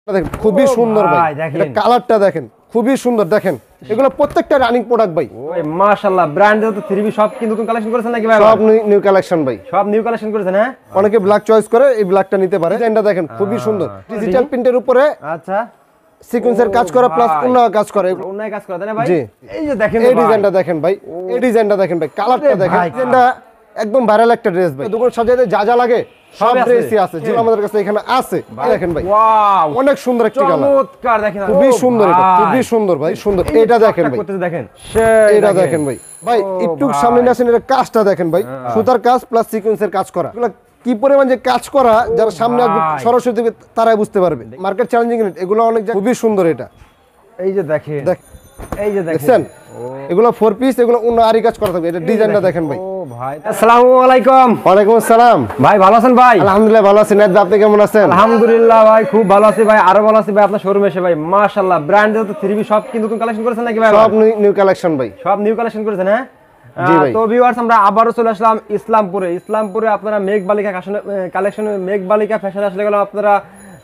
দেখেন খুবই সুন্দর ভাই, এটা কালারটা দেখেন খুবই সুন্দর। দেখেন এগুলো প্রত্যেকটা রানিং প্রোডাক্ট ভাই। ওই মাশাআল্লাহ, ব্র্যান্ডের তো 3B সব কি নতুন কালেকশন করেছেন নাকি ভাই? সব নিউ কালেকশন ভাই, সব নিউ কালেকশন করেছেন। হ্যাঁ, অনেকে ব্ল্যাক চয়েস করে, এই ব্ল্যাকটা নিতে পারে। ডিজাইনটা দেখেন খুবই সুন্দর, ডিজিটাল প্রিন্টের উপরে আচ্ছা সিকোয়েন্সের কাজ করা প্লাস উন্নয় কাজ করে। উন্নয় কাজ করে না ভাই? জি, এই যে দেখেন এই ডিজাইনটা দেখেন ভাই, এই ডিজাইনটা দেখেন ভাই, কালারটা দেখেন। ডিজাইনটা একদম ভাইরাল একটা ড্রেস ভাই। দোকান সাজাতে যা যা লাগে সব ড্রেসই আছে, যেগুলো আমাদের কাছে এখানে আছে। দেখেন ভাই, ওয়াও, অনেক সুন্দর একটা কালার, চমৎকার। দেখেন খুবই সুন্দর, এটা খুবই সুন্দর ভাই, সুন্দর। এটা দেখেন ভাই, দেখেন এটা দেখেন ভাই, ভাই একটু সামনে আসেন, এটা কাজটা দেখেন ভাই, সুতার কাজ প্লাস সিকোয়েন্সের কাজ করা। এগুলো কি পরিমাণ যে কাজ করা, যারা সামনে আসবে সরাসরি দেখবে তারাই বুঝতে পারবে। মার্কেট চ্যালেঞ্জিং রেট, এগুলো অনেক খুবই সুন্দর। এটা এই যে দেখেন, এই যে দেখছেন, এগুলো 4 পিস, এগুলো অন্য আরি কাজ করা থাকবে। এটা ডিজাইনটা দেখেন ভাই। ও ভাই, আসসালামু আলাইকুম। ওয়ালাইকুম আসসালাম ভাই, ভালো আছেন ভাই? আলহামদুলিল্লাহ ভালো আছি। নাইদ, আপনি কেমন আছেন? আলহামদুলিল্লাহ ভাই, খুব ভালো আছি ভাই। আরো ভালো আছি ভাই আপনার শোরুমে এসে ভাই। মাশাআল্লাহ, ব্র্যান্ডের তো 3B সব কি নতুন কালেকশন করেছেন নাকি ভাই? সব নিউ কালেকশন ভাই, সব নিউ কালেকশন করেছেন। হ্যাঁ জি ভাই। তো ভিউয়ার্স, আমরা আবারো চলে আসলাম ইসলামপুরে আপনারা মেঘবালিকা কালেকশন, মেঘবালিকা ফ্যাশন আসলে গেল আপনারা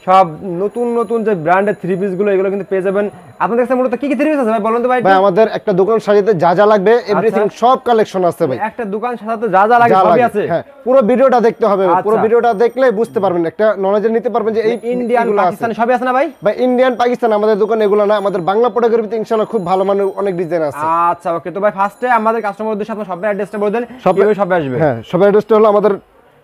সব নতুন নতুন যে ব্র্যান্ডের 3 পিস গুলো, এগুলো কিন্তু পেয়ে যাবেন। আপনাদের কাছে মূলত কি কি 3 পিস আছে ভাই, বলুন তো ভাই? ভাই আমাদের একটা দোকান সাজাতে যা যা লাগবে এভরিথিং সব কালেকশন আছে ভাই। একটা দোকান সাজাতে যা যা লাগে সবই আছে। হ্যাঁ, পুরো ভিডিওটা দেখতে হবে। পুরো ভিডিওটা দেখলে বুঝতে পারবেন, একটা নলেজ নিতে পারবেন যে এই ইন্ডিয়ান পাকিস্তানি সবই আছে না ভাই? ভাই ইন্ডিয়ান পাকিস্তান আমাদের দোকানে এগুলো না, আমাদের বাংলা প্রোডাক্টের ভিতরে ইনশাআল্লাহ খুব ভালো মানের অনেক ডিজাইন আছে। আচ্ছা ওকে, তো ভাই ফার্স্টে আমাদের কাস্টমার উদ্দেশ্যে আপনার শপের অ্যাড্রেসটা বলে দেন, কিভাবে শপে আসবে? হ্যাঁ, শপের অ্যাড্রেসটা হলো, আমাদের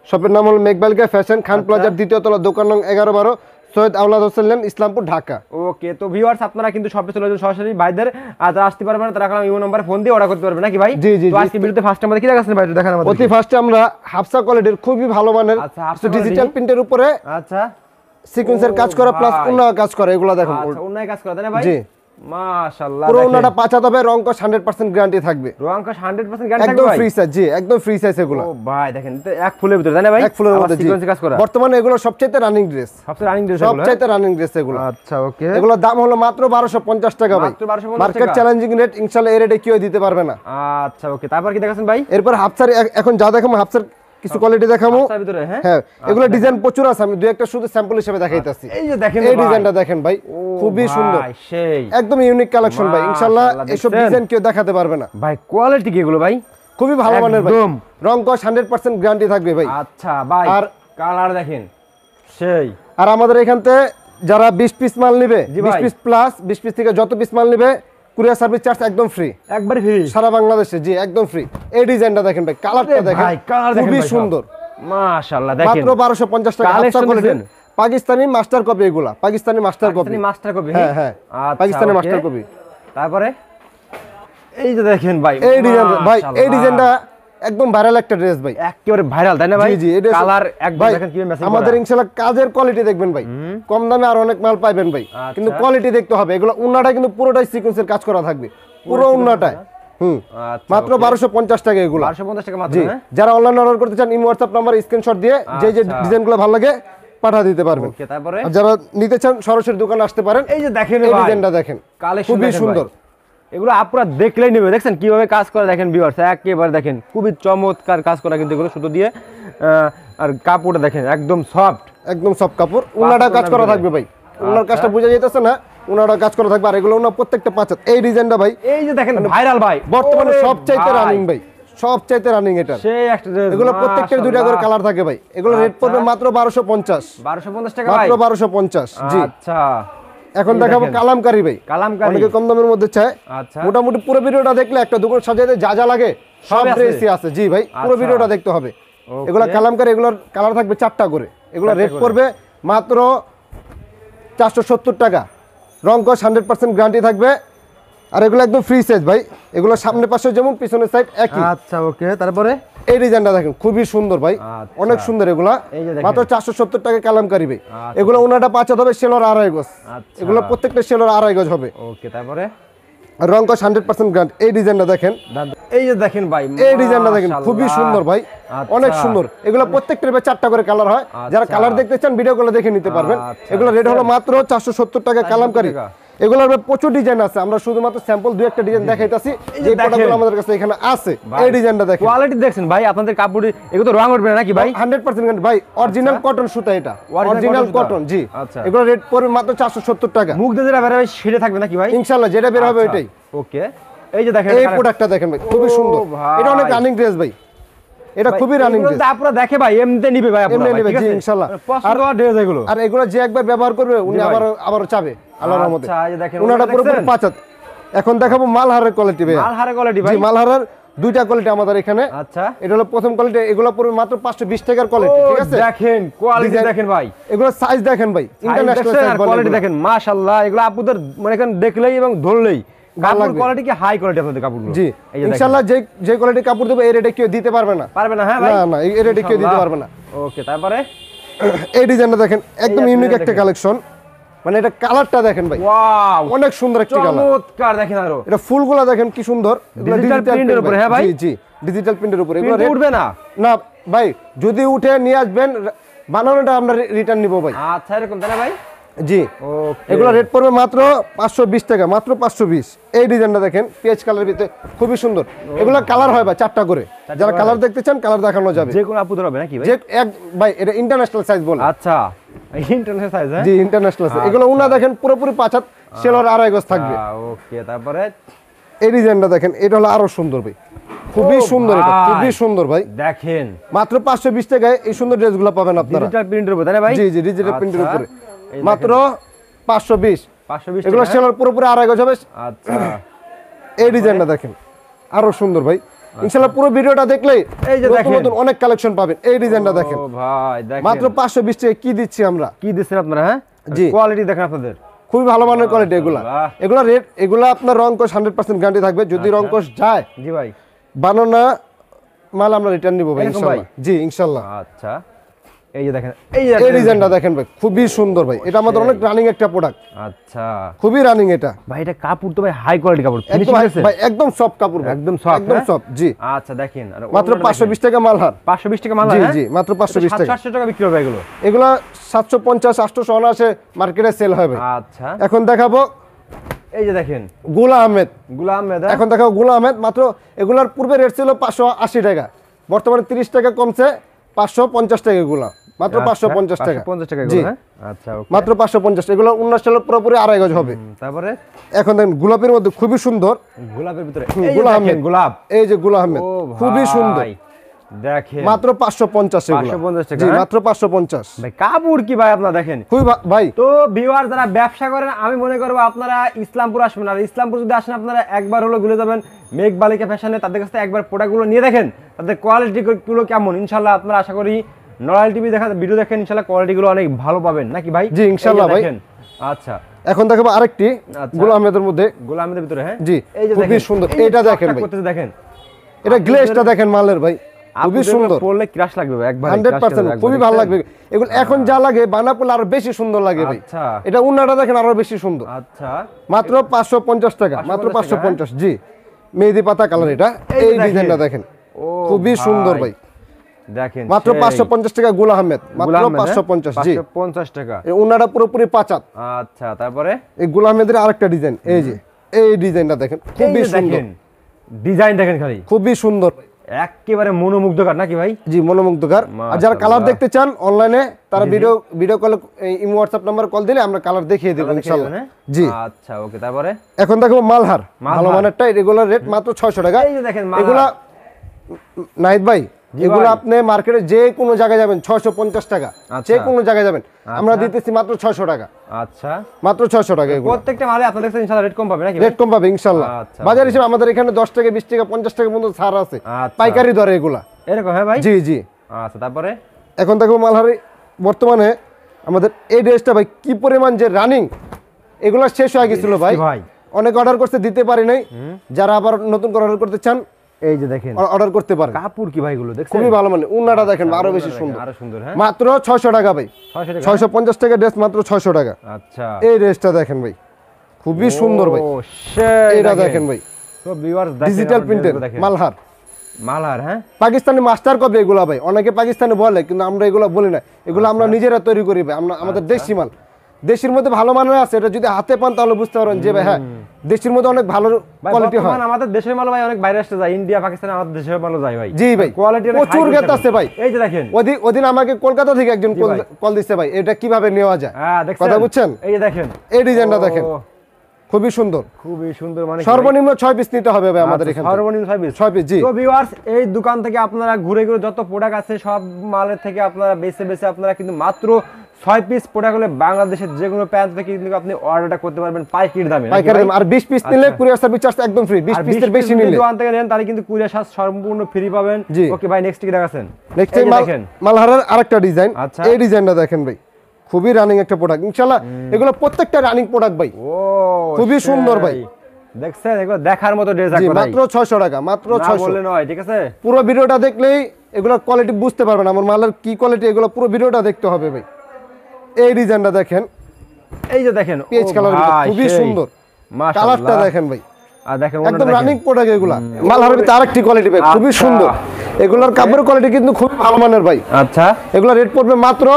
শপের নাম হলো মেঘবালিকা ফ্যাশন, খান প্লাজার দ্বিতীয় তলা, দোকান নং 11-12, সৈয়দ আওলাদ হোসেন লেন, ইসলামপুর, ঢাকা। ওকে, তো ভিউয়ার্স আপনারা কিন্তু শপে চলে যাবেন সরাসরি। ভাইদের যারা আসতে পারবেন না তারা এখন ইউ নম্বরে ফোন দিয়ে অর্ডার করতে পারবেন নাকি ভাই? জি জি। তো আজকে ভিডিওতে ফার্স্ট আমাদের কি দেখাচ্ছেন ভাই, একটু দেখান আমাদের। অতি ফার্স্টে আমরা হাফসা কোয়ালিটির খুবই ভালো মানের ডিজিটাল প্রিন্টের উপরে আচ্ছা সিকোয়েন্সের কাজ করা প্লাস উন্নয় কাজ করা, এগুলো দেখুন। আচ্ছা, উন্নয় কাজ করা তাই না ভাই? জি, মাশাআল্লাহ। পুরো উন্নয়টা পাঁচা তবে রং কস 100% গ্যারান্টি থাকবে। রং কস 100% গ্যারান্টি থাকবে একদম ভাই? Free size. জি, একদম ফ্রি সাইজ এগুলো। ও ভাই দেখেন, তো এক ফুলের ভিতরে তাই না ভাই? এক ফুলের মধ্যে সিকোয়েন্সে কাজ করা। বর্তমানে এগুলো সবচেয়ে রানিং ড্রেস, সবচেয়ে রানিং ড্রেস, এগুলো সবচেয়ে রানিং ড্রেস এগুলো। আচ্ছা ওকে, এগুলোর দাম হলো মাত্র 1250 টাকা ভাই। মাত্র 1250 মার্কেট চ্যালেঞ্জিং রেট, ইনশাআল্লাহ এই রেটে কেউ দিতে পারবে না। আচ্ছা ওকে, তারপর কি দেখাচ্ছেন ভাই? এরপর হাফসার, এখন যা দেখাবো হাফসার কিছু কোয়ালিটি দেখাবো। হ্যাঁ, এগুলো ডিজাইন প্রচুর আছে, আমি দুই একটা শুধু স্যাম্পল হিসেবে দেখাইতাছি। এই যে দেখেন, এই ডিজাইনটা দেখেন ভাই, খুবই সুন্দর, সেই একদম ইউনিক কালেকশন ভাই। ইনশাআল্লাহ এইসব ডিজাইন কেউ দেখাতে পারবে না ভাই। কোয়ালিটি কি এগুলো ভাই? খুবই ভালো মানের ভাই, রং কস 100% গ্যারান্টি থাকবে ভাই। আচ্ছা ভাই, আর কালার দেখেন সেই। আর আমাদের এখানতে যারা 20 পিস মাল নেবে, 20 পিস প্লাস 20 পিস থেকে যত পিস মাল নেবে, কুরিয়ার সার্ভিস চার্জ একদম ফ্রি, একবার ফ্রি সারা বাংলাদেশে। জি, একদম ফ্রি। এই ডিজাইনটা দেখেন ভাই, কালারটা দেখেন, খুবই সুন্দর। মাশাআল্লাহ, দেখেন মাত্র 1250 টাকা। পাকিস্তানি মাস্টার কপি, এগুলা Pakistani master copy. Master copy, হ্যাঁ হ্যাঁ, পাকিস্তানি মাস্টার কপি। তারপরে এই যে দেখেন ভাই, এই ডিজাইন ভাই, এই ডিজাইনটা একদম ভাইরাল একটা ড্রেস ভাই, একেবারে ভাইরাল তাই না ভাই? জি জি, এটা কালার একদম দেখেন কিভাবে ম্যাচিং করা। আমাদের ইনশাআল্লাহ কাজের কোয়ালিটি দেখবেন ভাই, কম দামে আর অনেক মাল পাবেন ভাই, কিন্তু কোয়ালিটি দেখতে হবে। এগুলো উন্নাটা কিন্তু পুরোটাই সিকোয়েন্সের কাজ করা থাকবে, পুরো উন্নাটায়। মাত্র 1250 টাকা এগুলো। 1250 টাকা মাত্র। যারা অনলাইন অর্ডার করতে চান, ইমো হোয়াটসঅ্যাপ নাম্বার স্ক্রিনশট দিয়ে যে যে ডিজাইনগুলো ভালো লাগে পাঠা দিতে পারবেন। ওকে, তারপরে যারা নিতে চান সরাসরি দোকানে আসতে পারেন। এই যে দেখেন এই ভাই, ডিজাইনটা দেখেন, খুবই সুন্দর। এগুলো আপনারা দেখলেই নেবে। দেখছেন কিভাবে কাজ করে, দেখেন ভিউয়ার্স, একেবারে দেখেন খুবই চমৎকার কাজ করা কিন্তু এগুলো সুতো দিয়ে। আর কাপড়টা দেখেন একদম সফট, একদম সফট কাপড়, উন্নাটা কাজ করা থাকবে ভাই। উন্নার কাজটা বোঝা যাইতেছে না, উন্নাটা কাজ করা থাকবে। আর এগুলো উন্না প্রত্যেকটা পাঁচাত। এই ডিজাইনটা ভাই, এই যে দেখেন ভাইরাল ভাই, বর্তমানে সবচাইতে রানিং ভাই, সবচাইতে রানিং এটা। সেই একটা ড্রেস। এগুলো প্রত্যেকটা দুইটা করে কালার থাকে ভাই। এগুলো রেট পড়বে মাত্র 1250 টাকা ভাই, মাত্র 1250। জি, আচ্ছা। এখন দেখাবো কালামকারী ভাই, কালামকারী অনেকে কম দামের মধ্যে চায়। আচ্ছা, মোটামুটি পুরো ভিডিওটা দেখলে একটা দোকান সাজাতে যা যা লাগে সব ড্রেসই আছে। জি ভাই, পুরো ভিডিওটা দেখতে হবে। এগুলো কালামকারী, এগুলোর কালার থাকবে 4টা করে। এগুলো রেট পড়বে মাত্র 470 টাকা, রং কস 100% গ্যারান্টি থাকবে। আর এগুলো একদম ফ্রি সাইজ ভাই, এগুলো সামনে পাশে যেমন পিছনের সাইড একই। আচ্ছা ওকে, তারপরে এই ডিজাইনটা দেখেন, খুবই সুন্দর ভাই, অনেক সুন্দর। এগুলা মাত্র 470 টাকা কালামকারী ভাই। এগুলো উনাটা 5 হবে, সেলর 2.5 গজ। এগুলো প্রত্যেকটা সেলর 2.5 গজ হবে। ওকে, তারপরে রং কস 100% গ্যারান্টি। এই ডিজাইনটা দেখেন, এই যে দেখেন ভাই, এই ডিজাইনটা দেখেন, খুবই সুন্দর ভাই, অনেক সুন্দর। এগুলো প্রত্যেকটার 4টা করে কালার হয়। যারা কালার দেখতে চান ভিডিও কলে দেখে নিতে পারবেন। এগুলো রেট হলো মাত্র 470 টাকা কালামকারী। এগুলোর প্রচুর ডিজাইন আছে, আমরা শুধুমাত্র স্যাম্পল দুই একটা ডিজাইন দেখাইতাছি যে প্রোডাক্টগুলো আমাদের কাছে এখানে আছে। এই ডিজাইনটা দেখেন, কোয়ালিটি দেখছেন ভাই, আপনাদের কাপড় এগুলো তো রং উঠবে না নাকি ভাই? 100% ভাই অরিজিনাল কটন সুতা, এটা অরিজিনাল কটন। জি, আচ্ছা, এগুলো রেট পড়বে মাত্র 470 টাকা। মুখ দিয়ে যেটা বের হবে সেটা থাকবে নাকি ভাই? ইনশাআল্লাহ যেটা বের হবে ওইটাই। ওকে, এই যে দেখেন এই প্রোডাক্টটা দেখেন ভাই, খুবই সুন্দর। এটা অনেক রানিং ড্রেস ভাই, এটা খুবই রানিং ড্রেস। আপনারা দেখে ভাই এমনিতে নিবে ভাই, আপনারা এমনি নিবে, জি ইনশাআল্লাহ। পছন্দ হওয়ার ড্রেস এগুলো। আর এগুলো যে একবার ব্যবহার করবে উনি আবার চাবে আল্লাহর রহমতে। আচ্ছা, এই যে দেখেন উনাটা পুরোপুরি পাঁচাত। এখন দেখাবো মালহারের কোয়ালিটি ভাই। মালহারের কোয়ালিটি ভাই? জি, মালহারের দুইটা কোয়ালিটি আমাদের এখানে। আচ্ছা, এটা হলো প্রথম কোয়ালিটি, এগুলো পুরো মাত্র 520 টাকার কোয়ালিটি, ঠিক আছে? দেখেন কোয়ালিটি দেখেন ভাই, এগুলো সাইজ দেখেন ভাই, ইন্টারন্যাশনাল সাইজ কোয়ালিটি দেখেন, মাশাআল্লাহ। এগুলো আপুদের মানে এখানে দেখলেই এবং ধরলেই কাপড় কোয়ালিটি কি হাই কোয়ালিটি আপনাদের কাপড়গুলো। জি ইনশাআল্লাহ যে কোয়ালিটি কাপড় দেব এই রেটে কেউ দিতে পারবে না। পারবে না? হ্যাঁ ভাই, না এই রেটে কেউ দিতে পারবে না। ওকে, তারপরে এই ডিজাইনটা দেখেন, একদম ইউনিক একটা কালেকশন। মানে এটা কালারটা দেখেন ভাই, ওয়াও অনেক সুন্দর একটা কালার, চমৎকার। দেখেন আরো এটা ফুলগুলো দেখেন কি সুন্দর, ডিজিটাল প্রিন্টের উপরে। হ্যাঁ ভাই, জি জি ডিজিটাল প্রিন্টের উপরে। এগুলো প্রিন্ট উঠবে না? না ভাই, যদি উঠে নিয়ে আসবেন, বানানোটা আমরা রিটার্ন নিব ভাই। আচ্ছা, এরকম তাই না ভাই? জি, ওকে। এগুলো রেট পড়বে মাত্র 520 টাকা, মাত্র 520। এই ডিজাইনটা দেখেন পেঁয়াজ কালারের ভিতরে, খুবই সুন্দর। এগুলো কালার হয় ভাই 4টা করে, যারা কালার দেখতে চান কালার দেখানো যাবে। যে কোনো আপুদের হবে নাকি ভাই? যে এক ভাই, এটা ইন্টারন্যাশনাল সাইজ বলে। আচ্ছা, ইন্টারন্যাশনাল সাইজ। হ্যাঁ জি, ইন্টারন্যাশনাল সাইজ। এগুলো উনা দেখেন পুরোপুরি 5 হাত, সেলোয়ার 2.5 গজ থাকবে। ওকে, তারপরে এই ডিজাইনটা দেখেন, এটা হলো আরো সুন্দর ভাই, খুবই সুন্দর। এটা খুবই সুন্দর ভাই, দেখেন মাত্র 520 টাকায় এই সুন্দর ড্রেসগুলো পাবেন আপনারা। ডিজিটাল প্রিন্টের উপরে তাই না ভাই? জি জি ডিজিটাল প্রিন্টের আচ্ছা, উপরে মাত্র 520। 520 এগুলো সেলার পুরোপুরি 2.5 গজ হবে। আচ্ছা, এই ডিজাইনটা দেখেন, আরো সুন্দর ভাই। ইনশাআল্লাহ পুরো ভিডিওটা দেখলেই এই যে দেখেন নতুন অনেক কালেকশন পাবেন। এই ডিজাইনটা দেখেন ও ভাই, দেখেন মাত্র 520 টাকায় কি দিচ্ছি আমরা। কি দিচ্ছেন আপনারা? হ্যাঁ জি, কোয়ালিটি দেখেন আপনাদের, খুবই ভালো মানের কোয়ালিটি। এগুলা রেট, এগুলা আপনার রং কোশ 100% গ্যারান্টি থাকবে। যদি রং কোশ যায়, জি ভাই, বানানো মাল আমরা রিটার্ন নিব ভাই ইনশাআল্লাহ। জি ইনশাআল্লাহ। আচ্ছা, এই যে দেখেন, এই ডিজাইনটা দেখেন ভাই, খুবই সুন্দর ভাই। এটা আমাদের অনেক রানিং একটা প্রোডাক্ট। আচ্ছা খুবই রানিং এটা ভাই। এটা কাপড় তো ভাই হাই কোয়ালিটি কাপড়, একদম ভাই, একদম সফট কাপড় ভাই, একদম সফট, একদম সফট। জি, আচ্ছা দেখেন, আর মাত্র 520 টাকা মালহার। 520 টাকা মাল। জি হ্যাঁ জি, মাত্র 520 টাকা। 700 টাকা বিক্রি হবে এগুলো। এগুলা 750 800 অনায়াসে মার্কেটে সেল হয় ভাই। আচ্ছা, এখন দেখাবো এই যে দেখেন গুলা আহমেদ। গুলাম মেদা। এখন দেখাবো গুলা আহমেদ। মাত্র এগুলার পূর্বে রেট ছিল 580 টাকা, বর্তমানে 30 টাকা কমছে, 550 টাকা এগুলা, মাত্র 550 টাকা। 550 টাকা জি, এগুলো। হ্যাঁ আচ্ছা, ওকে, মাত্র 550। এগুলো 19 সালের পুরোপুরি 2.5 গজ হবে। তারপরে এখন দেখেন গোলাপের মধ্যে খুবই সুন্দর, গোলাপের ভিতরে গুলা আহমেদ। গোলাপ, এই যে গুলা আহমেদ, ও খুবই সুন্দর। ভাই, দেখেন মাত্র 550 এগুলো। 550 টাকা। জি, মাত্র 550। ভাই কাপড় কি ভাই আপনারা দেখেন। খুবই ভাই, তো ভিউয়ার যারা ব্যবসা করেন, আমি মনে করবো আপনারা ইসলামপুর আসবেন। আর ইসলামপুর যদি আসেন, আপনারা একবার হলো ঘুরে যাবেন মেঘ বালিকা ফ্যাশনে, তাদের কাছ থেকে একবার প্রোডাক্টগুলো নিয়ে দেখেন তাদের কোয়ালিটিগুলো কেমন। ইনশাল্লাহ আপনারা আশা করি নড়াইল টিভি দেখা ভিডিও দেখেন, ইনশাল্লাহ কোয়ালিটিগুলো অনেক ভালো পাবেন নাকি ভাই? জি ইনশাআল্লাহ ভাই। আচ্ছা, এখন দেখাবো আরেকটি গুলা আহমেদের মধ্যে। গোলাম আহমেদের ভিতরে। হ্যাঁ জি, এই যে খুবই সুন্দর। এটা দেখেন ভাই, দেখেন এটা গ্লেজটা দেখেন মালের ভাই, খুবই সুন্দর। পরলে ক্রাশ লাগবে ভাই, একবার 100% খুবই ভালো লাগবে এগুলো। এখন যা লাগে বানা পড়লে আরো বেশি সুন্দর লাগে ভাই। আচ্ছা, এটা উন্নাটা দেখেন আরো বেশি সুন্দর। আচ্ছা, মাত্র 550 টাকা, মাত্র 550। জি, মেহেদি পাতা কালার এটা। এই ডিজাইনটা দেখেন, খুবই সুন্দর ভাই। দেখেন মাত্র 550 টাকা গুল আহমেদ, মাত্র 550। জি, 550 টাকা। এই উন্নাটা পুরোপুরি 5 হাত। আচ্ছা, তারপরে এই গুল আহমেদের আরেকটা ডিজাইন, এই যে এই ডিজাইনটা দেখেন, খুবই সুন্দর। ডিজাইন দেখেন খালি, খুবই সুন্দর, একেবারে মনোমুগ্ধকর নাকি ভাই? জি মনোমুগ্ধকর। আর যারা কালার দেখতে চান অনলাইনে, তারা ভিডিও কলে ইমো হোয়াটসঅ্যাপ নাম্বার কল দিলে আমরা কালার দেখিয়ে দেব ইনশাআল্লাহ। জি, আচ্ছা, ওকে, তারপরে এখন দেখো মালহার, ভালো মানেরটা। রেগুলার রেট মাত্র 600 টাকা। এই যে দেখেন এগুলা নাহিদ ভাই, এগুলো আপনি মার্কেটে যে কোনো জায়গায় যাবেন 650 টাকা, যে কোনো জায়গায় যাবেন আমরা দিতেছি মাত্র 600 টাকা। আচ্ছা, মাত্র 600 টাকা। এগুলো প্রত্যেকটা মালে আপনাদের কাছে ইনশাআল্লাহ রেট কম পাবে নাকি? রেট কম পাবে ইনশাআল্লাহ। বাজার হিসেবে আমাদের এখানে 10 টাকা 20 টাকা 50 টাকা পর্যন্ত ছাড় আছে পাইকারি দরে এগুলা এরকম। হ্যাঁ ভাই, জি জি। আচ্ছা, তারপরে এখন দেখো মালহারে বর্তমানে আমাদের এই ড্রেসটা ভাই কি পরিমাণ যে রানিং, এগুলো শেষ হয়ে গেছিল ভাই। অনেক অর্ডার করতে দিতে পারি নাই, যারা আবার নতুন করে অর্ডার করতে চান এই যে দেখেন অর্ডার করতে পারেন। কাপড় কি ভাই গুলো দেখছেন, খুবই ভালো মানে। উন্নাটা দেখেন আরো বেশি সুন্দর, আরো সুন্দর। হ্যাঁ মাত্র 600 টাকা ভাই, 650 টাকা ড্রেস, মাত্র 600 টাকা। আচ্ছা, এই ড্রেসটা দেখেন ভাই, খুবই সুন্দর ভাই। এটা দেখেন ভাই, তো ভিউয়ার্স দেখেন ডিজিটাল প্রিন্টের মালহার। মালহার, হ্যাঁ পাকিস্তানি মাস্টার কপি এগুলা ভাই। অনেকে পাকিস্তানি বলে কিন্তু আমরা এগুলো বলি না, এগুলো আমরা নিজেরা তৈরি করি ভাই, আমরা আমাদের দেশি মাল। দেশের মধ্যে ভালো মানের আছে, এটা যদি হাতে পান তাহলে বুঝতে পারবেন যে ভাই হ্যাঁ দেশের মধ্যে অনেক ভালো ভাই কোয়ালিটি হয়। বর্তমান আমাদের দেশের মাল ভাই অনেক বাইরে আসতে যায়, ইন্ডিয়া পাকিস্তান আমাদের দেশের মাল যায় ভাই। জি ভাই কোয়ালিটি প্রচুর গেট আছে ভাই। এই যে দেখেন ওদিন আমাকে কলকাতা থেকে একজন কল দিচ্ছে ভাই, এটা কিভাবে নেওয়া যায়। হ্যাঁ দেখছেন, কথা বুঝছেন? এই যে দেখেন এই ডিজাইনটা দেখেন, খুবই সুন্দর। খুবই সুন্দর, মানে সর্বনিম্ন 6 পিস নিতে হবে ভাই আমাদের এখানে। সর্বনিম্ন 6 পিস। 6 পিস জি। তো ভিউয়ার্স, এই দোকান থেকে আপনারা ঘুরে ঘুরে যত প্রোডাক্ট আছে সব মালের থেকে আপনারা বেছে বেছে আপনারা কিন্তু মাত্র 6 পিস প্রোডাক্ট হলে বাংলাদেশের যে কোনো প্রান্ত থেকে কিন্তু আপনি অর্ডারটা করতে পারবেন পাইকারি দামে। পাইকারি দামে। আর 20 পিস নিলে কুরিয়ার সার্ভিস চার্জ একদম ফ্রি। 20 পিসের বেশি নিলে দোকান থেকে নেন তাহলে কিন্তু কুরিয়ার চার্জ সম্পূর্ণ ফ্রি পাবেন। ওকে ভাই, নেক্সট কি দেখাচ্ছেন? নেক্সট দেখেন মালহারের আরেকটা ডিজাইন। এই ডিজাইনটা দেখেন ভাই, খুবই রানিং একটা প্রোডাক্ট ইনশাআল্লাহ। এগুলো প্রত্যেকটা রানিং প্রোডাক্ট ভাই, ও খুবই সুন্দর ভাই। দেখছেন এগুলো দেখার মতো ড্রেস জি মাত্র 600 টাকা, মাত্র 600 বললে নয়, ঠিক আছে? পুরো ভিডিওটা দেখলেই এগুলোর কোয়ালিটি বুঝতে পারবেন আমার মালের কি কোয়ালিটি, এগুলো পুরো ভিডিওটা দেখতে হবে ভাই। এই ডিজাইনটা দেখেন, এই যে দেখেন পেজ কালার খুবই সুন্দর, কালারটা দেখেন ভাই। আর দেখেন একদম রানিং প্রোডাক্ট এগুলা। মালহারের ভিতরে আরেকটি কোয়ালিটি ভাই, খুবই সুন্দর। এগুলোর কাপড়ের কোয়ালিটি কিন্তু খুবই ভালো মানের ভাই। আচ্ছা, এগুলো রেট পড়বে মাত্র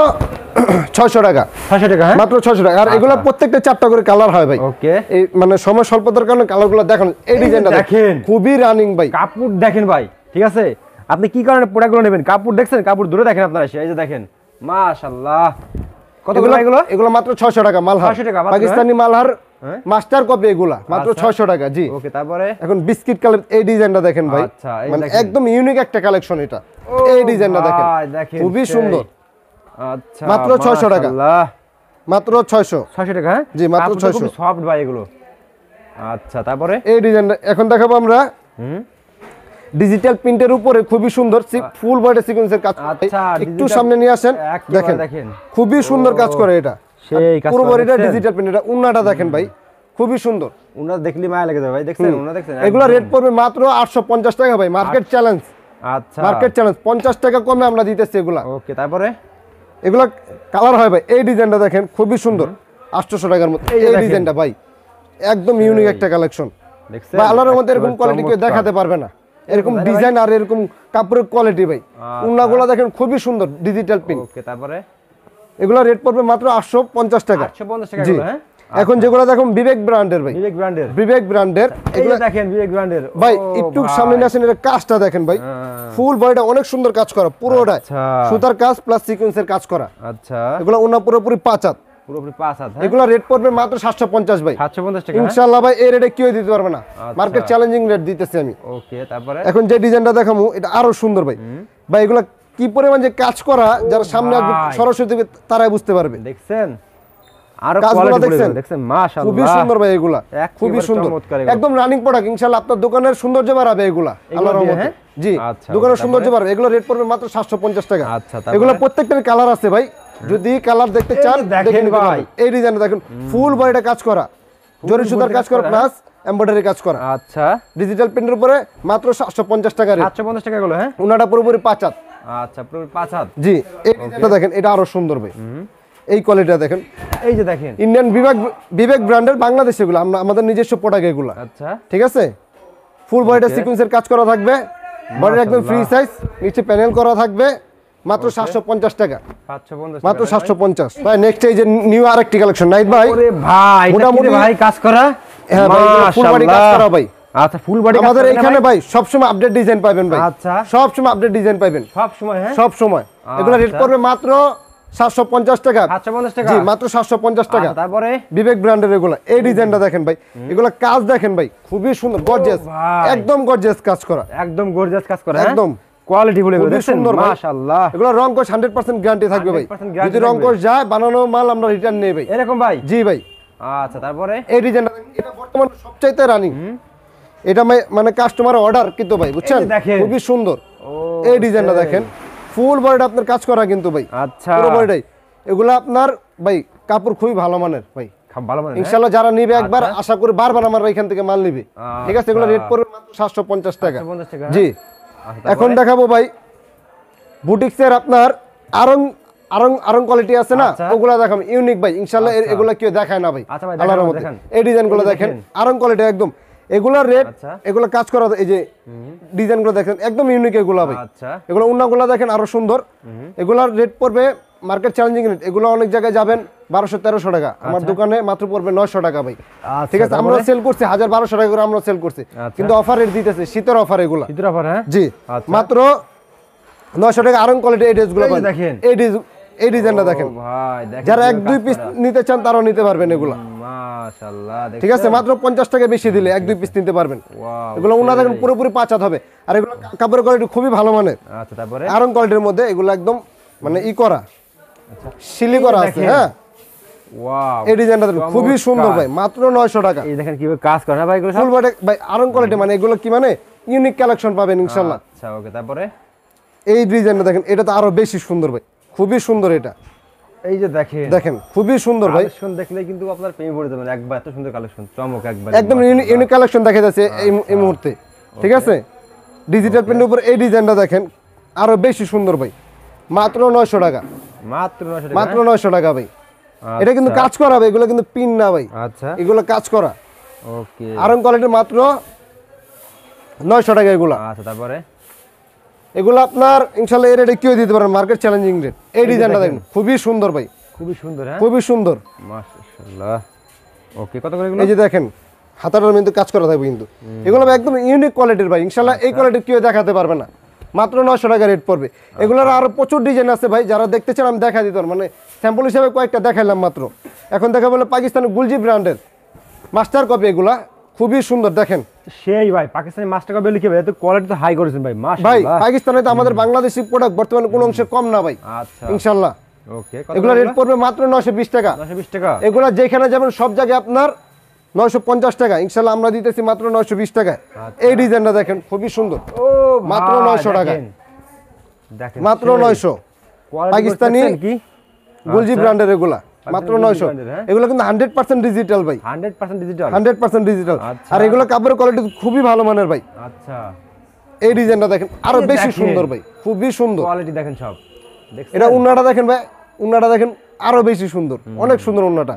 600 টাকা। 600 টাকা, হ্যাঁ মাত্র 600 টাকা। আর এগুলো প্রত্যেকটা 4টা করে কালার হয় ভাই। ওকে, এই মানে সময় স্বল্পতার কারণে কালারগুলো দেখুন। এই ডিজাইনটা দেখেন, খুবই রানিং ভাই। কাপড় দেখেন ভাই, ঠিক আছে? আপনি কি কারণে প্রোডাক্টগুলো নেবেন? কাপড় দেখছেন, কাপড় দূরে দেখেন আপনারা। এই যে দেখেন, মাশাআল্লাহ। কতগুলো এগুলো? এগুলো মাত্র 600 টাকা মালহার। 600 টাকা পাকিস্তানি মালহার মাস্টার কপি এগুলা মাত্র 600 টাকা। জি ওকে, তারপরে এখন বিস্কিট কালার এই ডিজাইনটা দেখেন ভাই। আচ্ছা, মানে একদম ইউনিক একটা কালেকশন এটা। এই ডিজাইনটা দেখেন, খুবই সুন্দর। আচ্ছা, মাত্র 600 টাকা, মাত্র 600 টাকা। হ্যাঁ জি মাত্র 600। খুব সফট ভাই এগুলো। আচ্ছা, তারপরে এই ডিজাইনটা এখন দেখাবো আমরা। ডিজিটাল প্রিন্টের উপরে খুবই সুন্দর ফুল বডি সিকোয়েন্সের কাজ। আচ্ছা, একটু সামনে নিয়ে আসেন, দেখেন খুবই সুন্দর কাজ করে এটা। সেই কাজ পুরো বডিটা ডিজিটাল প্রিন্ট। এটা উন্নাটা দেখেন ভাই, খুবই সুন্দর। উন্না দেখলি মায়া লেগে যাবে ভাই। দেখছেন উন্না? দেখছেন এগুলো রেট পড়বে মাত্র 850 টাকা ভাই, মার্কেট চ্যালেঞ্জ। আচ্ছা, মার্কেট চ্যালেঞ্জ 50 টাকা কমে আমরা দিতেছি এগুলা। ওকে, তারপরে এগুলা কালার হয় ভাই। এই ডিজাইনটা দেখেন, খুবই সুন্দর, 800 টাকার মতো। এই ডিজাইনটা ভাই একদম ইউনিক একটা কালেকশন ভাই। আল্লাহর মধ্যে এরকম কোয়ালিটি কেউ দেখাতে পারবে না, এরকম ডিজাইন আর এরকম কাপড়ের কোয়ালিটি ভাই। উন্নাগুলো দেখেন খুবই সুন্দর, ডিজিটাল প্রিন্ট। ওকে, তারপরে এগুলা রেট পড়বে মাত্র 850 টাকা। 850 টাকা। হ্যাঁ, এখন যেগুলো দেখুন বিবেক ব্র্যান্ডের ভাই, বিবেক ব্র্যান্ডের, বিবেক ব্র্যান্ডের এগুলো দেখেন বিবেক ব্র্যান্ডের ভাই। একটু সামনে আসেন, এর কাজটা দেখেন ভাই, ফুল বডিটা অনেক সুন্দর কাজ করা, পুরোটা সুতার কাজ প্লাস সিকোয়েন্সের কাজ করা। আচ্ছা, এগুলো ওনা পুরোপুরি 5 হাত, পুরোপুরি 5 হাত। এগুলো রেট পড়বে মাত্র 750 ভাই। 750 টাকা ইনশাআল্লাহ ভাই। এই রেটে কেউ দিতে পারবে না, মার্কেট চ্যালেঞ্জিং রেট দিতেছি আমি। ওকে, তারপরে এখন যে ডিজাইনটা দেখামু এটা আরো সুন্দর ভাই। ভাই এগুলো কি পরিমাণ যে কাজ করা, যারা সামনে আসবে সরাসরি দেখবে তারাই বুঝতে পারবে। দেখছেন আরো কাজগুলো কোয়ালিটি দেখছেন, মাশাআল্লাহ খুবই সুন্দর ভাই। এগুলা খুবই সুন্দর, একদম রানিং প্রোডাক্ট। ইনশাআল্লাহ আপনার দোকানের সৌন্দর্য বাড়াবে এগুলা আল্লাহর রহমতে। জি দোকানের সৌন্দর্য বাড়াবে। এগুলো রেট পড়বে মাত্র 750 টাকা। এগুলো প্রত্যেকটার কালার আছে ভাই, যদি কালার দেখতে চান দেখেন ভাই। এই ডিজাইনটা দেখুন, ফুল বডিটা কাজ করা, জরি সুতার কাজ করা প্লাস এমব্রয়ডারি কাজ করা। আচ্ছা, ডিজিটাল প্রিন্টের উপরে মাত্র 750 টাকা রেট। 750 টাকা গুলো। হ্যাঁ, উনাটা পুরোপুরি 5 হাত। আচ্ছা, পুরোপুরি 5 হাত। জি এই ডিজাইনটা দেখেন, এটা আরো সুন্দর ভাই। এই কোয়ালিটিটা দেখেন, এই যে দেখেন ইন্ডিয়ান বিবেক ব্র্যান্ডের বাংলাদেশে এগুলো আমাদের নিজস্ব প্রোডাক্ট এগুলো। আচ্ছা, ঠিক আছে। ফুল বডিটা সিকোয়েন্সের কাজ করা থাকবে, বডির একদম ফ্রি সাইজ, নিচে প্যানেল করা থাকবে, মাত্র 750 টাকা। 750 মাত্র 750 ভাই। নেক্সট এই যে নিউ আরেকটি কালেকশন নাইট ভাই। ওরে ভাই, মোটামুটি ভাই কাজ করা। হ্যাঁ ভাই, ফুল বডি কাজ করা ভাই। আচ্ছা, ফুল বডি আমাদের এখানে ভাই সব সময় আপডেট ডিজাইন পাবেন ভাই। আচ্ছা, সব সময় আপডেট ডিজাইন পাবেন, সব সময়। হ্যাঁ, সব সময়। এগুলো রেট পড়বে মাত্র 750 টাকা। 750 টাকা। জি মাত্র 750 টাকা। তারপরে বিবেক ব্র্যান্ডের এগুলো। এই ডিজাইনটা দেখেন ভাই, এগুলো কাজ দেখেন ভাই, খুবই সুন্দর, গর্জিয়াস, একদম গর্জিয়াস কাজ করা, একদম গর্জিয়াস কাজ করা। একদম কোয়ালিটি গুলো খুবই সুন্দর মাশাআল্লাহ। এগুলো রং কোশ 100% গ্যারান্টি থাকবে ভাই। যদি রং কোশ যায়, বানানো মাল আমরা রিটার্ন নেই ভাই। এরকম ভাই? জি ভাই। আচ্ছা, তারপরে এই ডিজাইনটা, এটা বর্তমানে সবচাইতে রানিং। এটা মানে কাস্টমার অর্ডার কিন্তু ভাই, বুঝছেন, খুবই সুন্দর। এই ডিজাইনটা দেখেন, ফুল বডিটা আপনার কাজ করা কিন্তু ভাই। আচ্ছা, পুরো বডিটাই। এগুলো আপনার ভাই কাপড় খুবই ভালো মানের ভাই, ভালো মানের। ইনশাআল্লাহ যারা নিবে একবার, আশা করি বারবার আমার এখান থেকে মাল নিবে। ঠিক আছে। এগুলো রেট পড়বে মাত্র 750 টাকা। জি এখন দেখাবো ভাই বুটিক্সের আপনার আরং কোয়ালিটি আছে না, ওগুলা দেখাম ইউনিক ভাই। ইনশাআল্লাহ এগুলা কেউ দেখায় না ভাই আল্লাহর রহমতে। এই ডিজাইনগুলো দেখেন, আরং কোয়ালিটি একদম। এগুলা রেট, এগুলো কাজ করা, এই যে ডিজাইনগুলো দেখেন একদম ইউনিক এগুলা ভাই। এগুলো উন্নাগুলো দেখেন আরো সুন্দর। এগুলার রেট পড়বে মার্কেট চ্যালেঞ্জিং রেট, এগুলো অনেক জায়গায় যাবেন 1200-1300 টাকা, আমার দোকানে মাত্র পড়বে 900 টাকা ভাই। ঠিক আছে, আমরা সেল করছি 1000-1200 টাকা করে আমরা সেল করছি, কিন্তু অফার রেট দিতেছে, শীতের অফার এগুলো, শীতের অফার হ্যাঁ জি মাত্র 900 টাকা। আরং কোয়ালিটি এই ড্রেসগুলো দেখেন, এই ডিজাইনটা দেখেন ভাই দেখেন, যারা 1-2 পিস নিতে চান তারাও নিতে পারবেন এগুলো, মাশাআল্লাহ। ঠিক আছে, মাত্র 50 টাকা বেশি দিলে 1-2 পিস নিতে পারবেন। এগুলো উন্না দেখেন পুরোপুরি 5 হাত হবে, আর এগুলো কাপড়ের কোয়ালিটি খুবই ভালো মানের। আচ্ছা তারপরে আরং কোয়ালিটির মধ্যে এগুলো একদম মানে করা, শিলি করা আছে, হ্যাঁ ওয়াও, এই ডিজাইনটা দেখুন খুবই সুন্দর ভাই, মাত্র 900 টাকা। এই দেখেন কিভাবে কাজ করে না ভাই এগুলো ফুল বডি ভাই আরং কোয়ালিটি, মানে এগুলো কি মানে ইউনিক কালেকশন পাবেন ইনশাআল্লাহ। আচ্ছা ওকে, তারপরে এই ডিজাইনটা দেখেন, এটা তো আরো বেশি সুন্দর ভাই, খুবই সুন্দর। এটা এই যে দেখেন, দেখেন খুবই সুন্দর ভাই, কালেকশন দেখলে কিন্তু আপনার প্রেমে পড়ে যাবেন একবার, এত সুন্দর কালেকশন, চমক একবার, একদম ইউনিক কালেকশন দেখা যাচ্ছে এই মুহূর্তে, ঠিক আছে। ডিজিটাল প্রিন্টের উপর এই ডিজাইনটা দেখেন আরো বেশি সুন্দর ভাই, মাত্র 900 টাকা, মাত্র 900 টাকা, মাত্র 900 টাকা ভাই। এটা কিন্তু কাজ করা ভাই, এগুলো কিন্তু পিন না ভাই, আচ্ছা এগুলো কাজ করা ওকে। আরং কোয়ালিটি মাত্র 900 টাকা এগুলো। আচ্ছা তারপরে এগুলো আপনার ইনশাআল্লাহ এর রেটে কেউ দিতে পারেন, মার্কেট চ্যালেঞ্জিং রেট। এই ডিজাইনটা দেখেন খুবই সুন্দর ভাই, খুবই সুন্দর, হ্যাঁ খুবই সুন্দর, মাশাআল্লাহ। ওকে, কত করে এগুলো? এই যে দেখেন হাতাটার কিন্তু কাজ করা থাকবে, কিন্তু এগুলো ভাই একদম ইউনিক কোয়ালিটির ভাই, ইনশাআল্লাহ এই কোয়ালিটির কেউ দেখাতে পারবে না, মাত্র 900 টাকা রেট পড়বে। এগুলোর আরো প্রচুর ডিজাইন আছে ভাই, যারা দেখতে চান আমি দেখা দিতে পারবো, মানে স্যাম্পল হিসেবে কয়েকটা দেখাইলাম মাত্র। এখন দেখা বলে পাকিস্তানি গুলজি ব্র্যান্ডের মাস্টার কপি, এগুলা খুবই সুন্দর দেখেন। সেই ভাই পাকিস্তানি মাস্টার কপি লিখে ভাই, এত কোয়ালিটি তো হাই করেছেন ভাই, ভাই মাশাআল্লাহ। পাকিস্তানে তো আমাদের বাংলাদেশি প্রোডাক্ট বর্তমানে কোনো অংশে কম না ভাই, আচ্ছা ইনশাআল্লাহ। ওকে, এগুলা রেট পড়বে মাত্র 920 টাকা। 920 টাকা, এগুলা যেখানে যাবেন সব জায়গায় আপনার 950 টাকা, ইনশাআল্লাহ আমরা দিতেছি মাত্র 920 টাকায়। এই ডিজাইনটা দেখেন খুবই সুন্দর, ও মাত্র 900 টাকা, দেখেন মাত্র 900। কোয়ালিটি পাকিস্তানি কি গুলজি ব্র্যান্ডের এগুলা মাত্র 900। হ্যাঁ? এগুলো কিন্তু 100% ডিজিটাল ভাই, 100% ডিজিটাল, 100% ডিজিটাল। আচ্ছা। আর এগুলো কাপড়ের কোয়ালিটি খুবই ভালো মানের ভাই। আচ্ছা এই ডিজাইনটা দেখেন আরো বেশি দেখেন। সুন্দর ভাই, খুবই সুন্দর। কোয়ালিটি দেখেন সব, দেখছেন? এটা উন্নাটা দেখেন ভাই, উন্নাটা দেখেন আরো বেশি সুন্দর, অনেক সুন্দর উন্নাটা,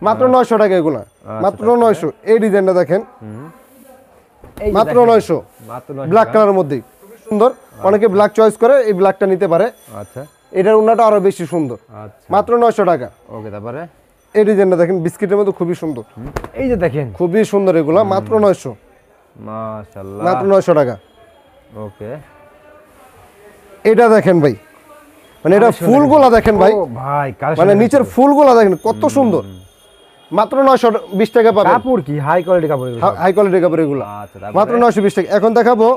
মাত্র 900 টাকা এগুলা, মাত্র 900। এই ডিজাইনটা দেখেন এই যে মাত্র দেখেন, 900, মাত্র 900 ব্ল্যাক কালারের মধ্যে খুবই সুন্দর। অনেকে ব্ল্যাক চয়েস করে, এই ব্ল্যাকটা নিতে পারে। আচ্ছা এটার উন্নাটা আরো বেশি সুন্দর, আচ্ছা মাত্র 900 টাকা। ওকে, তারপরে এই ডিজাইনটা দেখেন বিস্কিটের মধ্যে খুবই সুন্দর, এই যে দেখেন, খুবই সুন্দর এগুলা, মাত্র 900, মাশাআল্লাহ, মাত্র 900 টাকা। ওকে, এটা দেখেন ভাই, মানে এটা ফুলগুলা দেখেন ভাই, ও ভাই মানে নিচের ফুলগুলা দেখেন কত সুন্দর, মাত্র 920 টাকা পাবেন। কাপড় কি হাই কোয়ালিটি কাপড় এগুলো? হাই কোয়ালিটির কাপড় এগুলো, আচ্ছা তারপরে মাত্র 920 টাকা। এখন দেখাবো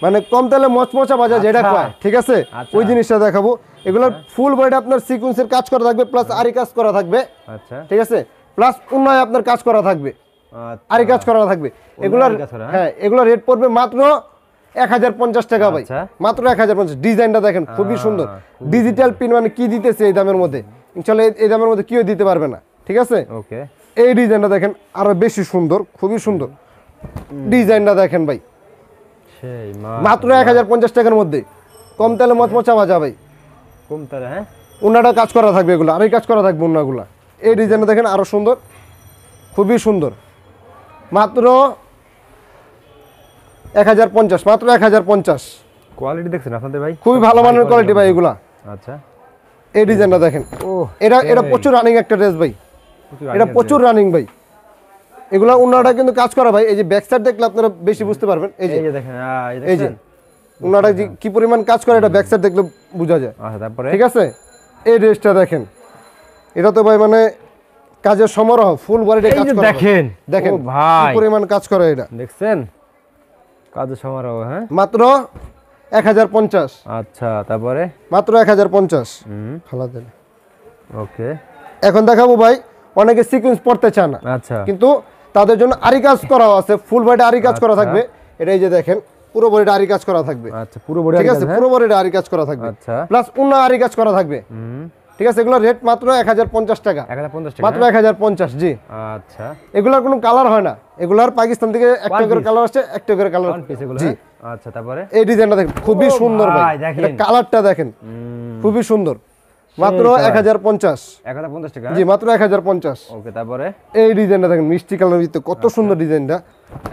মানে কম তেলে মচমচা বাজার যেটা আচ্ছা। কয়, ঠিক আছে, আচ্ছা। ওই জিনিসটা দেখাবো। এগুলোর ফুল বডিটা আপনার সিকোয়েন্সের কাজ করা থাকবে, প্লাস আরি কাজ করা থাকবে, আচ্ছা ঠিক আছে, প্লাস উন্নয় আপনার কাজ করা থাকবে, আচ্ছা আরি কাজ করা থাকবে। এগুলোর আরি কাজ করা, হ্যাঁ, এগুলোর রেট পড়বে মাত্র 1050 টাকা ভাই, আচ্ছা। মাত্র 1050। ডিজাইনটা দেখেন খুবই সুন্দর, ডিজিটাল পিন, মানে কি দিতেছে এই দামের মধ্যে, ইনশাআল্লাহ এই দামের মধ্যে কেউ দিতে পারবে না, ঠিক আছে। ওকে, এই ডিজাইনটা দেখেন আরো বেশি সুন্দর, খুবই সুন্দর ডিজাইনটা দেখেন ভাই, সেই মাত্র 1050 টাকার মধ্যে, কম তেলে মচমচা ভাজা ভাই। কম তারা, হ্যাঁ উন্নাটা কাজ করা থাকবে, এগুলো আর এই কাজ করা থাকবে উন্নাগুলা। এই ডিজাইনটা দেখেন আরো সুন্দর, খুবই সুন্দর, মাত্র 1050, মাত্র 1050। কোয়ালিটি দেখছেন আপনাদের ভাই, খুবই ভালো মানের কোয়ালিটি ভাই এগুলা। আচ্ছা এই ডিজাইনটা দেখেন, ও এটা প্রচুর রানিং একটা ড্রেস ভাই, এটা প্রচুর রানিং ভাই। এগুলা উন্নাটা কিন্তু কাজ করা ভাই, এই যে ব্যাক সাইড দেখলে আপনারা বেশি বুঝতে পারবেন। এই যে এই যে দেখেন, এই যে উন্নাটা যে কি পরিমাণ কাজ করে, এটা ব্যাক সাইড দেখলে বোঝা যায়, আচ্ছা তারপরে ঠিক আছে। এই ড্রেসটা দেখেন, এটা তো ভাই মানে কাজের সমারোহ, ফুল বডিতে এই কাজ যে করা, দেখেন, দেখেন ও ভাই কি পরিমাণ কাজ করে এটা, দেখছেন কাজের সমারোহ, হ্যাঁ মাত্র 1050, আচ্ছা তারপরে মাত্র 1050। ফালা দেন। ওকে, এখন দেখাবো ভাই, অনেকে সিকোয়েন্স পড়তে চায় না, আচ্ছা কিন্তু তাদের জন্য আরি কাজ করা আছে, ফুল বডি আরি কাজ করা থাকবে। এটা এই যে দেখেন পুরো বডিটা আরি কাজ করা থাকবে, আচ্ছা পুরো বডি, ঠিক আছে, পুরো বডিটা আরি কাজ করা থাকবে, আচ্ছা প্লাস উন্না আরি কাজ করা থাকবে, ঠিক আছে। এগুলো রেট মাত্র 1050 টাকা, 1050 টাকা, মাত্র 1050। জি, আচ্ছা এগুলার কোনো কালার হয় না, এগুলার পাকিস্তান থেকে একটা করে কালার আসছে, একটা করে কালার। ওয়ান পিস এগুলো, জি, হ্যাঁ? আচ্ছা তারপরে এই ডিজাইনটা দেখেন খুবই সুন্দর ভাই, ভাই, দেখেন। এটা কালারটা দেখেন খুবই সুন্দর, মাত্র 1050। 1050 টাকা, জি, মাত্র 1050। ওকে তারপরে এই ডিজাইনটা দেখেন মিষ্টি কালার ভিতরে কত সুন্দর ডিজাইনটা,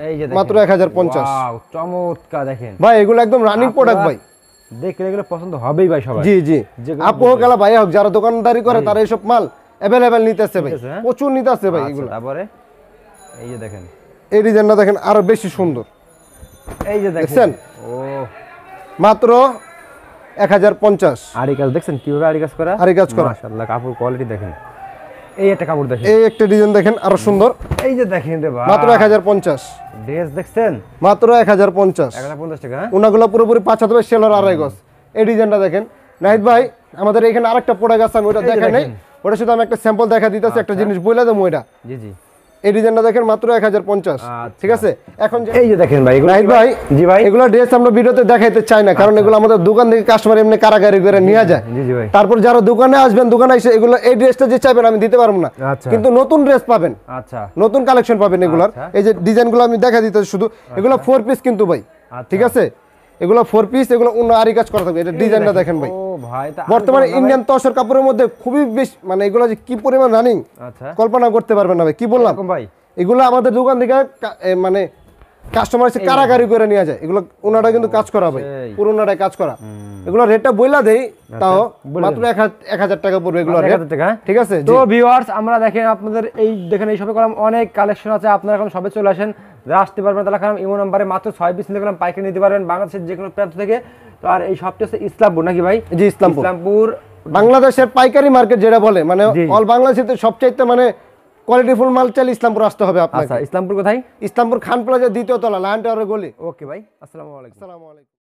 এই যে মাত্র 1050। ওয়াও চমৎকার, দেখেন ভাই এগুলো একদম রানিং প্রোডাক্ট ভাই, দেখলে এগুলো পছন্দ হবেই ভাই সবাই। জি জি, যেগুলো আপু হোক আলা ভাই হোক, যারা দোকানদারি করে তারা এইসব মাল অ্যাভেলেবেল নিতেছে ভাই, নিতেছে, হ্যাঁ? প্রচুর নিতেছে ভাই আচ্ছা, এগুলো। তারপরে এই যে দেখেন, এই ডিজাইনটা দেখেন আরো বেশি সুন্দর, এই যে দেখছেন? দেখেন, ও মাত্র 1050। আড়ি কাজ দেখছেন কিভাবে আড়ি কাজ করা, আড়ি কাজ করা। মাশাআল্লাহ, কাপড় কোয়ালিটি দেখেন। এই একটা কাপড় দেখেন, এই একটা ডিজাইন দেখেন আরো সুন্দর, এই যে দেখেন রে ভাই, মাত্র 1050। ড্রেস দেখছেন মাত্র 1050। 1050 টাকা, হ্যাঁ? ওনাগুলো পুরোপুরি 5 হাত হবে, সেলর 2.5 গজ। এই ডিজাইনটা দেখেন নাহিদ ভাই, আমাদের এখানে আরেকটা প্রোডাক্ট আছে, আমি ওটা এই যে দেখাই নাই, দেখেন। ওটা শুধু আমি একটা স্যাম্পল দেখা দিতেছি, একটা জিনিস বলে দেবো ওইটা। জি জি, এই ডিজাইনটা দেখেন মাত্র 1050। আচ্ছা। ঠিক আছে, এখন এই যে দেখেন ভাই, এগুলো নাহিদ কি ভাই, জি ভাই, এগুলো ড্রেস আমরা ভিডিওতে দেখাইতে চাই না, কারণ এগুলো আমাদের দোকান থেকে কাস্টমার এমনি কারাগারি করে নিয়ে যায়। জি জি ভাই, তারপর যারা দোকানে আসবেন, দোকানে এসে এগুলো এই ড্রেসটা যে চাইবেন আমি দিতে পারবো না, আচ্ছা কিন্তু নতুন ড্রেস পাবেন, আচ্ছা নতুন কালেকশন পাবেন এগুলার। আচ্ছা। এই যে ডিজাইনগুলো আমি দেখা দিতে শুধু, এগুলো 4 পিস কিন্তু ভাই, আচ্ছা। ঠিক আছে? এগুলো 4 পিস, এগুলো অন্য আরি কাজ করা থাকবে। এটা ডিজাইনটা দেখেন ভাই, ও ভাই, তা বর্তমানে ইন্ডিয়ান তসর কাপড়ের মধ্যে খুবই বেশি, মানে এগুলো যে কি পরিমাণ রানিং আচ্ছা কল্পনা করতে পারবেন না ভাই। কি বললাম এরকম ভাই, এগুলো আমাদের দোকান থেকে মানে কাস্টমার এসে কারাগারি করে নিয়ে যায়, এগুলো ওনাটা কিন্তু কাজ করা ভাই, সেই। পুরোনাটাই কাজ করা। এগুলো রেটটা বইলা দেই, তাও মাত্র 1000 টাকা পড়বে এগুলো রেট, 1000 টাকা, হ্যাঁ? ঠিক আছে? তো ভিউয়ার্স, আমরা দেখেন আপনাদের এই দেখেন এই শপে করলাম অনেক কালেকশন আছে, আপনারা এখন সবে চলে আসেন, যারা আসতে পারবেন তাহলে কারণ ইমো নাম্বারে মাত্র 6 পিস নিতে পারবেন, পাইকারি নিতে পারবেন বাংলাদেশের যে কোনো প্রান্ত থেকে। তো আর এই শপটি হচ্ছে ইসলামপুর নাকি ভাই? জি, ইসলামপুর। ইসলামপুর বাংলাদেশের পাইকারি মার্কেট যেটা বলে, মানে জি। অল বাংলাদেশে সবচাইতে মানে কোয়ালিটিফুল মাল চাইলে ইসলামপুর আসতে হবে আপনাকে। আচ্ছা, ইসলামপুর কোথায়? ইসলামপুর খান প্লাজা 2য় তলা, লায়ন টাওয়ারের গলি। ওকে ভাই, আসসালামু আলাইকুম। আসসালামু আলাইকুম।